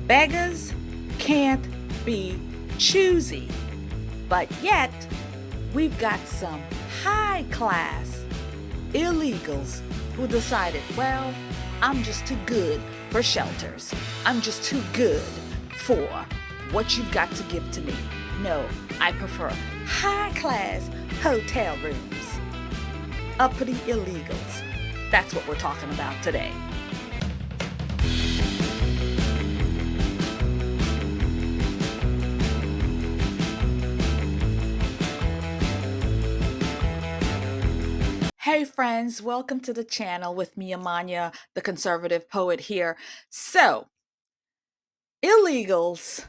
Beggars can't be choosy, but yet we've got some high class illegals who decided, well, I'm just too good for shelters. I'm just too good for what you've got to give to me. No, I prefer high class hotel rooms. Uppity illegals. That's what we're talking about today. Hey friends, welcome to the channel with me, Amania, the conservative poet here. So, illegals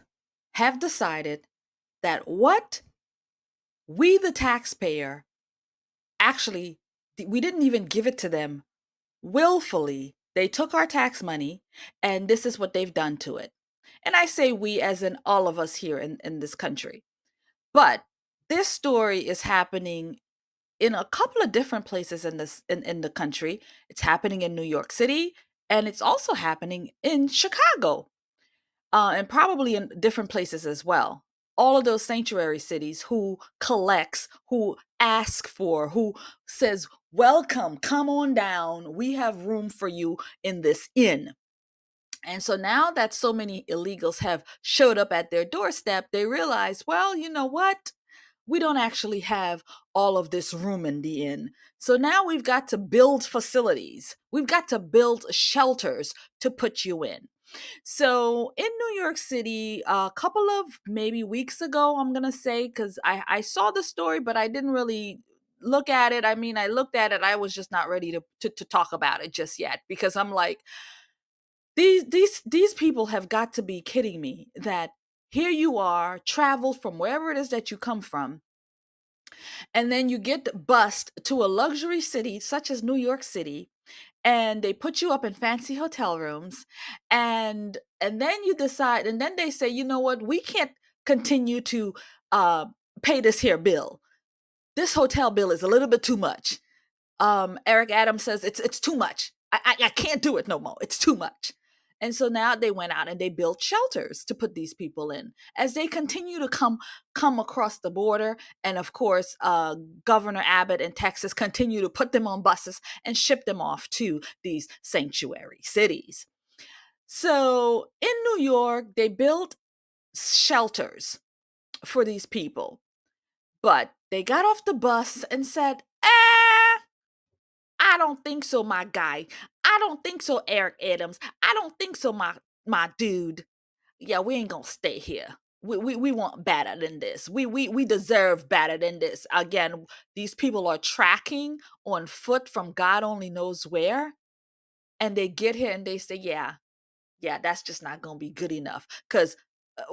have decided that what we, the taxpayer, actually, we didn't even give it to them willfully. They took our tax money, and this is what they've done to it. And I say we as in all of us here in this country. But this story is happening in a couple of different places in the country. It's happening in New York City, and it's also happening in Chicago, and probably in different places as well. All of those sanctuary cities who collects, who ask for, who says, welcome, come on down. We have room for you in this inn. And so now that so many illegals have showed up at their doorstep, they realize, well, you know what? We don't actually have all of this room in the inn. So now we've got to build facilities. We've got to build shelters to put you in. So in New York City, a couple of maybe weeks ago, I'm going to say, because I saw the story, but I didn't really look at it. I mean, I looked at it. I was just not ready to talk about it just yet, because I'm like, these people have got to be kidding me that here you are, traveled from wherever it is that you come from, and then you get bused to a luxury city such as New York City, and they put you up in fancy hotel rooms, and then you decide, and then they say, you know what, we can't continue to uh pay this here bill. This hotel bill is a little bit too much. Eric Adams says it's too much. I can't do it no more. It's too much. And so now they went out and they built shelters to put these people in as they continue to come across the border. And of course, Governor Abbott in Texas continue to put them on buses and ship them off to these sanctuary cities. So in New York, they built shelters for these people, but they got off the bus and said, I don't think so, my guy. I don't think so, Eric Adams. I don't think so, my dude. Yeah, we ain't gonna stay here. We want better than this. We deserve better than this. Again, these people are tracking on foot from God only knows where, and they get here and they say, yeah, that's just not gonna be good enough. Because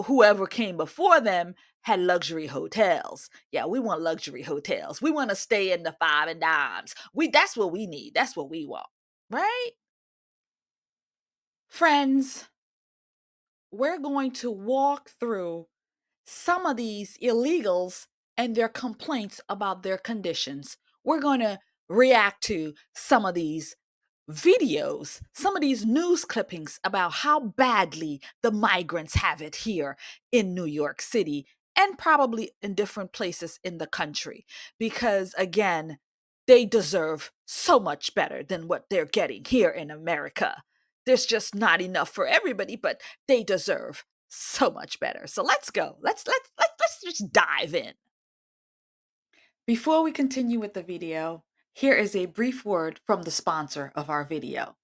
whoever came before them had luxury hotels. Yeah, we want luxury hotels. We want to stay in the five and dimes. That's what we need. That's what we want. Right? Friends, we're going to walk through some of these illegals and their complaints about their conditions. We're going to react to some of these videos, some of these news clippings about how badly the migrants have it here in New York City and probably in different places in the country. Because again, they deserve so much better than what they're getting here in America. There's just not enough for everybody, but they deserve so much better. So let's go. Let's just dive in. Before we continue with the video, here is a brief word from the sponsor of our video.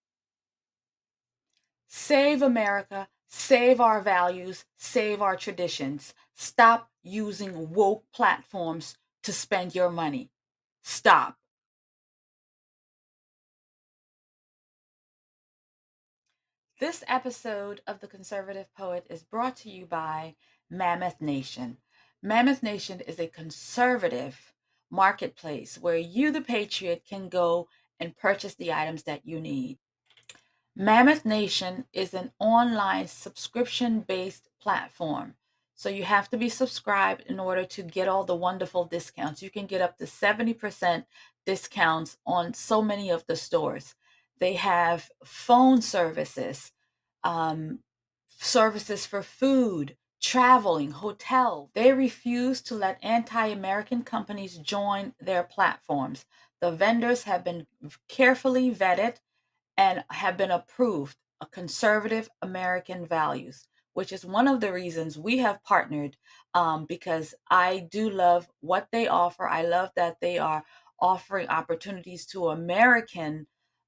Save America, save our values, save our traditions. Stop using woke platforms to spend your money. Stop. This episode of The Conservative Poet is brought to you by Mammoth Nation. Mammoth Nation is a conservative marketplace where you, the patriot, can go and purchase the items that you need. Mammoth Nation is an online subscription-based platform. So you have to be subscribed in order to get all the wonderful discounts. You can get up to 70% discounts on so many of the stores. They have phone services, services for food, traveling, hotel. They refuse to let anti-American companies join their platforms. The vendors have been carefully vetted and have been approved of conservative American values, which is one of the reasons we have partnered, because I do love what they offer. I love that they are offering opportunities to American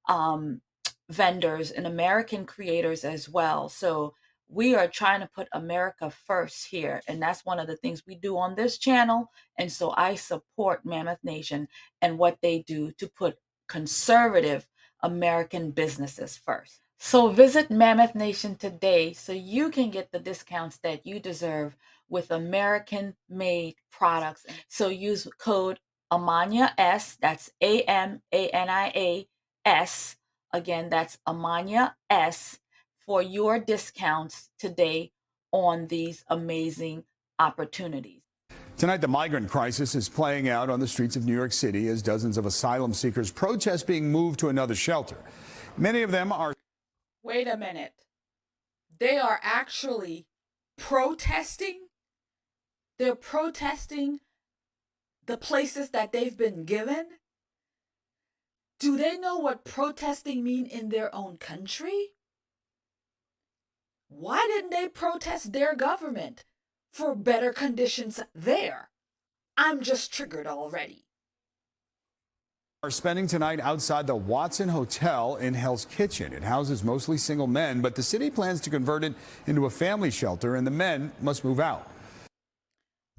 um, vendors and American creators as well. So we are trying to put America first here. And that's one of the things we do on this channel. And so I support Mammoth Nation and what they do to put conservative American businesses first. So visit Mammoth Nation today so you can get the discounts that you deserve with American made products. So use code AmaniaS, that's AMANIAS. Again, that's AmaniaS for your discounts today on these amazing opportunities. Tonight, the migrant crisis is playing out on the streets of New York City as dozens of asylum seekers protest being moved to another shelter. Many of them are... Wait a minute. They are actually protesting? They're protesting the places that they've been given? Do they know what protesting mean in their own country? Why didn't they protest their government for better conditions there? I'm just triggered already. Are spending tonight outside the Watson Hotel in Hell's Kitchen. It houses mostly single men, but the city plans to convert it into a family shelter, and the men must move out.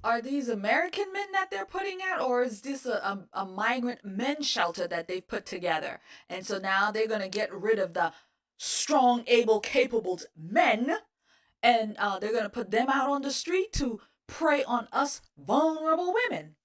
Are these American men that they're putting out, or is this a migrant men's shelter that they've put together? And so now they're going to get rid of the strong, able, capable men, and they're going to put them out on the street to prey on us vulnerable women.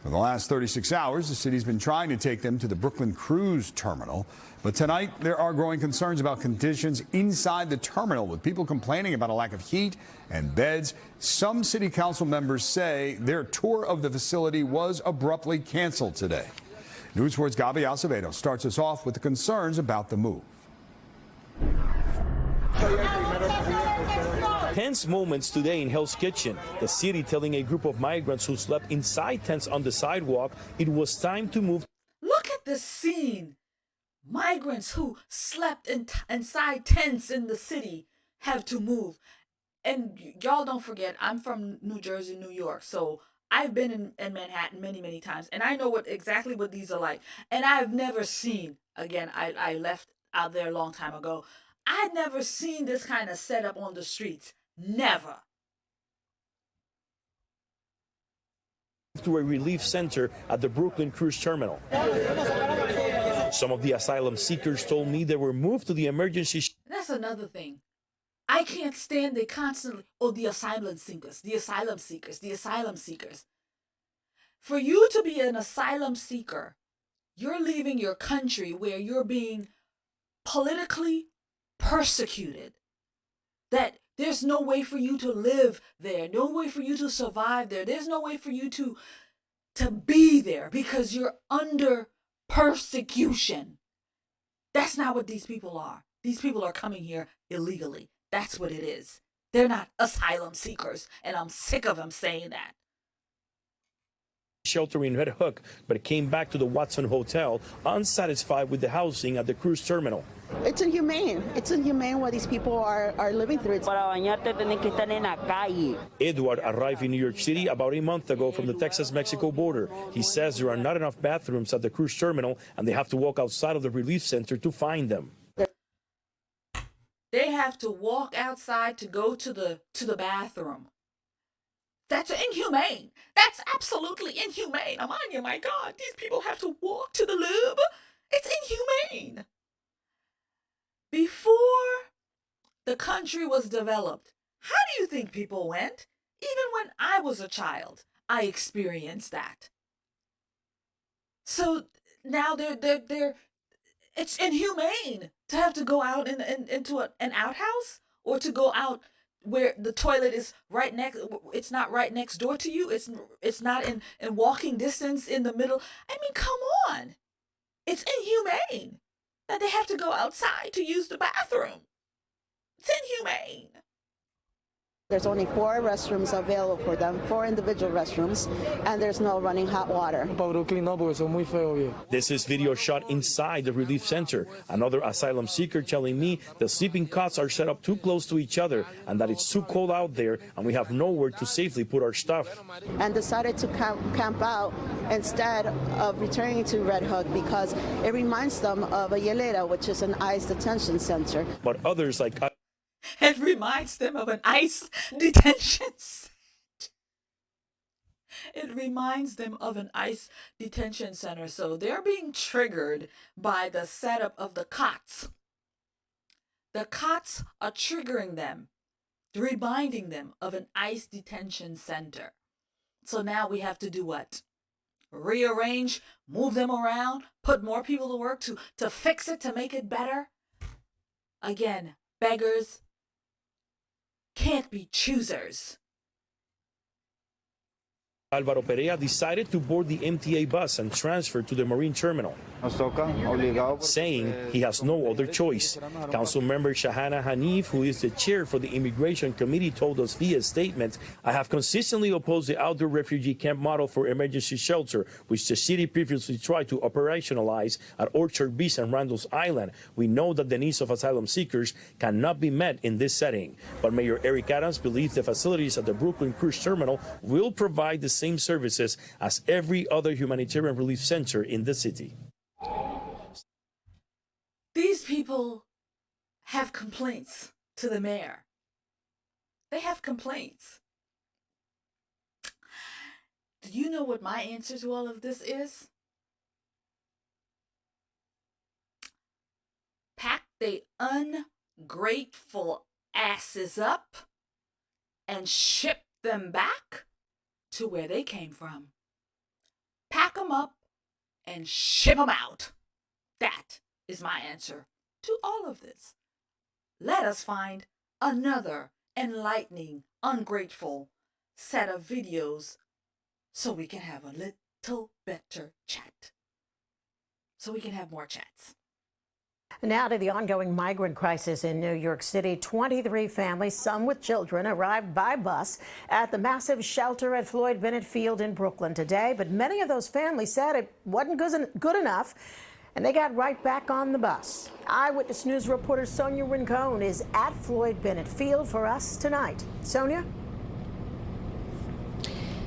For the last 36 hours, the city's been trying to take them to the Brooklyn cruise terminal. But tonight, there are growing concerns about conditions inside the terminal, with people complaining about a lack of heat and beds. Some city council members say their tour of the facility was abruptly canceled today. News 4's Gaby Acevedo starts us off with the concerns about the move. Tense moments today in Hell's Kitchen. The city telling a group of migrants who slept inside tents on the sidewalk it was time to move. Look at this scene. Migrants who slept inside tents in the city have to move. And y'all don't forget, I'm from New Jersey, New York. So I've been in Manhattan many, many times. And I know exactly what these are like. And I've never seen, again, I left out there a long time ago. I'd never seen this kind of setup on the streets. Never. To a relief center at the Brooklyn cruise terminal. Some of the asylum seekers told me they were moved to the emergency. That's another thing. I can't stand they constantly, the asylum seekers, the asylum seekers, the asylum seekers. For you to be an asylum seeker, you're leaving your country where you're being politically persecuted. That there's no way for you to live there, no way for you to survive there. There's no way for you to be there because you're under persecution. That's not what these people are. These people are coming here illegally. That's what it is. They're not asylum seekers, and I'm sick of them saying that. Shelter in Red Hook, but came back to the Watson Hotel unsatisfied with the housing at the cruise terminal. It's inhumane. It's inhumane what these people are living through. Edward arrived in New York City about a month ago from the Texas-Mexico border. He says there are not enough bathrooms at the cruise terminal, and they have to walk outside of the relief center to find them. They have to walk outside to go to the bathroom. That's inhumane. That's absolutely inhumane. Amania, my God, these people have to walk to the lube. It's inhumane. Before the country was developed, how do you think people went? Even when I was a child, I experienced that. So now it's inhumane to have to go out into an outhouse, or to go out where the toilet is right next. It's not right next door to you. It's not in walking distance in the middle. I mean, come on. It's inhumane. that they have to go outside to use the bathroom. It's inhumane. There's only 4 restrooms available for them, 4 individual restrooms, and there's no running hot water. This is video shot inside the relief center. Another asylum seeker telling me the sleeping cots are set up too close to each other and that it's too cold out there and we have nowhere to safely put our stuff. And decided to camp out instead of returning to Red Hook because it reminds them of a hielera, which is an ICE detention center. But others like us, It reminds them of an ICE detention center. It reminds them of an ICE detention center. So they're being triggered by the setup of the cots. The cots are triggering them, reminding them of an ICE detention center. So now we have to do what? Rearrange, move them around, put more people to work to fix it, to make it better? Again, beggars can't be choosers. Alvaro Perea decided to board the MTA bus and transfer to the marine terminal, saying he has no other choice. Council member Shahana Hanif, who is the chair for the Immigration Committee, told us via statement, "I have consistently opposed the outdoor refugee camp model for emergency shelter, which the city previously tried to operationalize at Orchard Beach and Randall's Island. We know that the needs of asylum seekers cannot be met in this setting." But Mayor Eric Adams believes the facilities at the Brooklyn Cruise Terminal will provide the same services as every other humanitarian relief center in the city. These people have complaints to the mayor. They have complaints. Do you know what my answer to all of this is? Pack they ungrateful asses up and ship them back to where they came from. Pack them up and ship them out. That is my answer to all of this. Let us find another enlightening, ungrateful set of videos so we can have a little better chat. So we can have more chats. Now to the ongoing migrant crisis in New York City. 23 families, some with children, arrived by bus at the massive shelter at Floyd Bennett Field in Brooklyn today. But many of those families said it wasn't good enough, and they got right back on the bus. Eyewitness News reporter Sonia Rincon is at Floyd Bennett Field for us tonight. Sonia?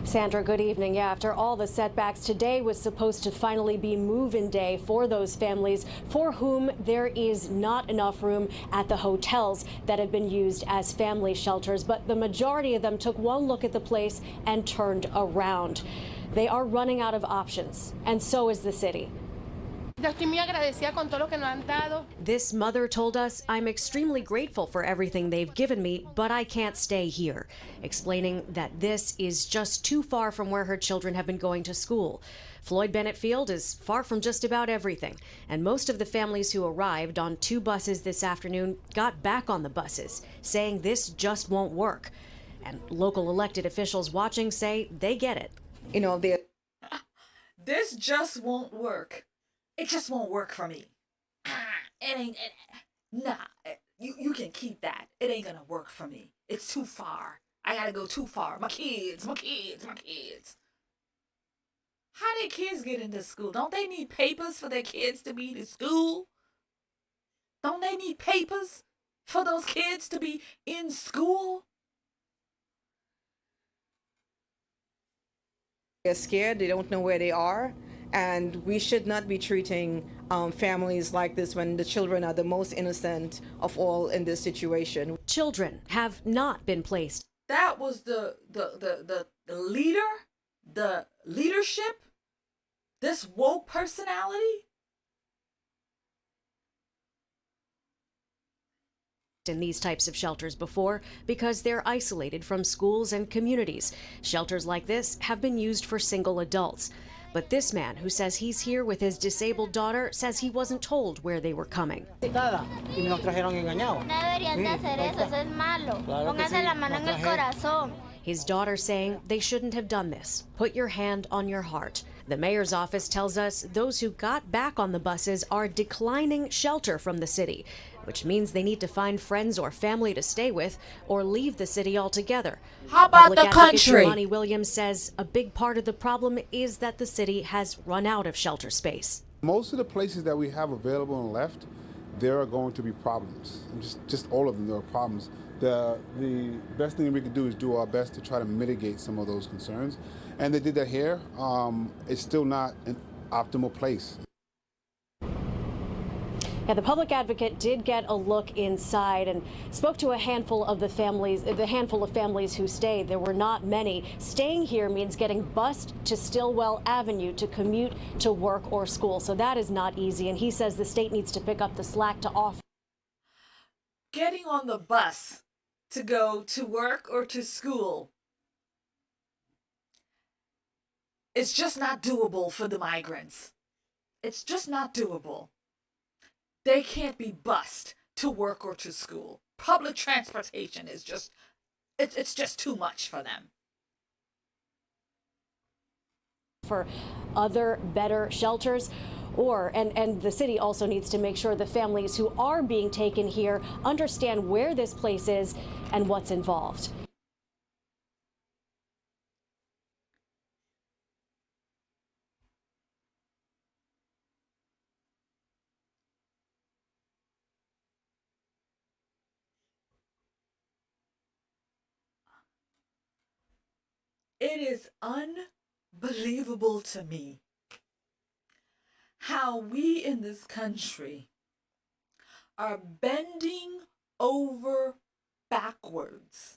Sandra, good evening. Yeah, after all the setbacks, today was supposed to finally be move-in day for those families for whom there is not enough room at the hotels that have been used as family shelters. But the majority of them took one look at the place and turned around. They are running out of options, and so is the city. This mother told us, "I'm extremely grateful for everything they've given me, but I can't stay here," explaining that this is just too far from where her children have been going to school. Floyd Bennett Field is far from just about everything, and most of the families who arrived on 2 buses this afternoon got back on the buses, saying this just won't work. And local elected officials watching say they get it. You know, this just won't work. It just won't work for me. You can keep that. It ain't gonna work for me. It's too far. I gotta go too far. My kids. How did kids get into school? Don't they need papers for their kids to be to school? Don't they need papers for those kids to be in school? They're scared. They don't know where they are. And we should not be treating families like this when the children are the most innocent of all in this situation. Children have not been placed. That was the leadership, this woke personality. In these types of shelters before because they're isolated from schools and communities. Shelters like this have been used for single adults. But this man, who says he's here with his disabled daughter, says he wasn't told where they were coming. His daughter saying they shouldn't have done this. Put your hand on your heart. The mayor's office tells us those who got back on the buses are declining shelter from the city, which means they need to find friends or family to stay with or leave the city altogether. How about the Public advocate country? Imani Williams says a big part of the problem is that the city has run out of shelter space. Most of the places that we have available and left, there are going to be problems. Just all of them, there are problems. The best thing we can do is do our best to try to mitigate some of those concerns. And they did that here. It's still not an optimal place. Yeah, the public advocate did get a look inside and spoke to a handful of families who stayed. There were not many. Staying here means getting bused to Stillwell Avenue to commute to work or school. So that is not easy. And he says the state needs to pick up the slack to offer. Getting on the bus to go to work or to school, it's just not doable for the migrants. It's just not doable. They can't be bused to work or to school. Public transportation is just, it's just too much for them. For other better shelters. And the city also needs to make sure the families who are being taken here understand where this place is and what's involved. It is unbelievable to me how we in this country are bending over backwards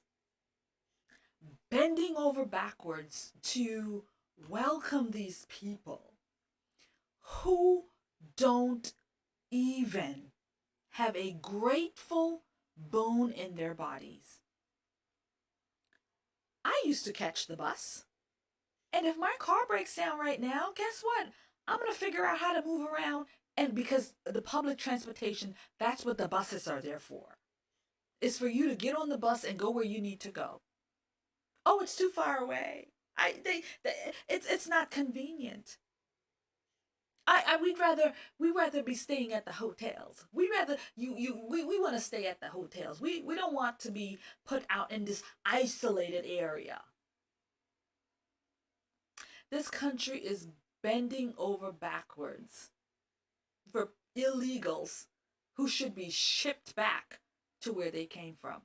to welcome these people who don't even have a grateful bone in their bodies. I used to catch the bus, and if my car breaks down right now, guess what? I'm going to figure out how to move around, and because the public transportation, that's what the buses are there for. It's for you to get on the bus and go where you need to go. Oh, it's too far away. It's not convenient. We'd rather be staying at the hotels. We want to stay at the hotels. We don't want to be put out in this isolated area. This country is bending over backwards for illegals who should be shipped back to where they came from.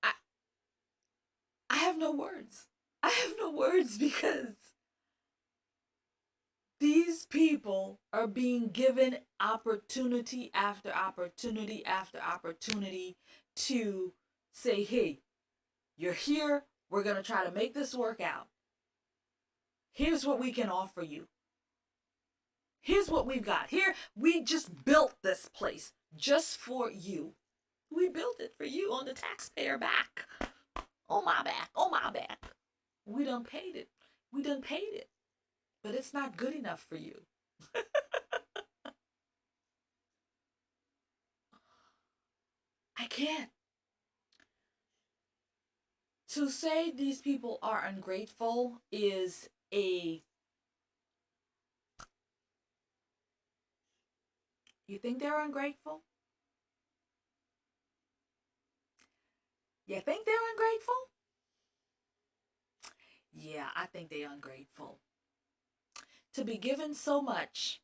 I have no words. I have no words because these people are being given opportunity after opportunity after opportunity to say, hey, you're here. We're going to try to make this work out. Here's what we can offer you. Here's what we've got. Here, we just built this place just for you. We built it for you on the taxpayer back. On my back. On my back. We done paid it. We done paid it. But it's not good enough for you. I can't. To say these people are ungrateful is a... You think they're ungrateful? You think they're ungrateful? Yeah, I think they're ungrateful. To be given so much,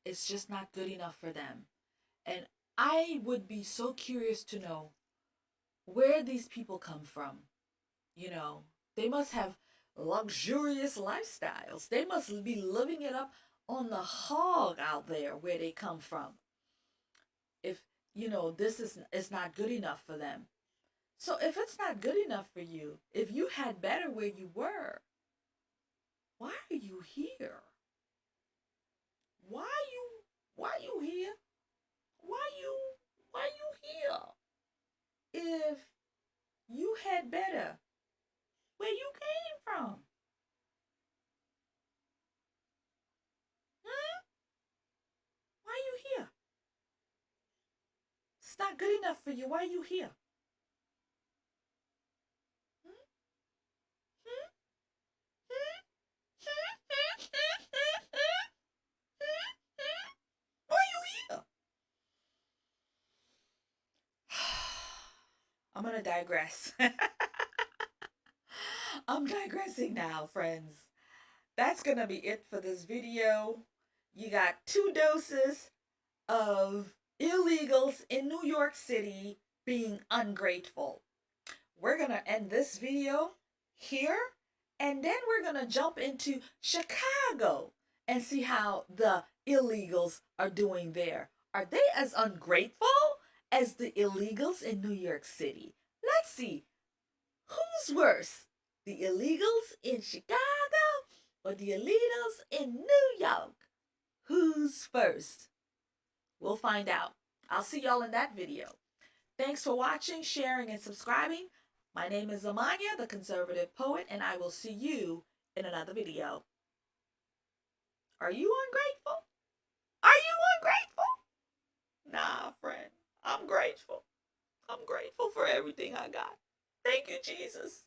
it's just not good enough for them. And I would be so curious to know where these people come from. You know, they must have luxurious lifestyles. They must be living it up on the hog out there where they come from. If, you know, this is not good enough for them. So if it's not good enough for you, if you had better where you were, why are you here? Why you here? Why you here? If you had better where you came from. Why you here? It's not good enough for you. Why you here? to digress. I'm digressing now, friends. That's going to be it for this video. You got 2 doses of illegals in New York City being ungrateful. We're going to end this video here, and then we're going to jump into Chicago and see how the illegals are doing there. Are they as ungrateful as the illegals in New York City? Let's see. Who's worse? The illegals in Chicago or the illegals in New York? Who's first? We'll find out. I'll see y'all in that video. Thanks for watching, sharing, and subscribing. My name is Amania, the conservative poet, and I will see you in another video. Are you ungrateful? Are you ungrateful? Nah, friend. I'm grateful. I'm grateful for everything I got. Thank you, Jesus.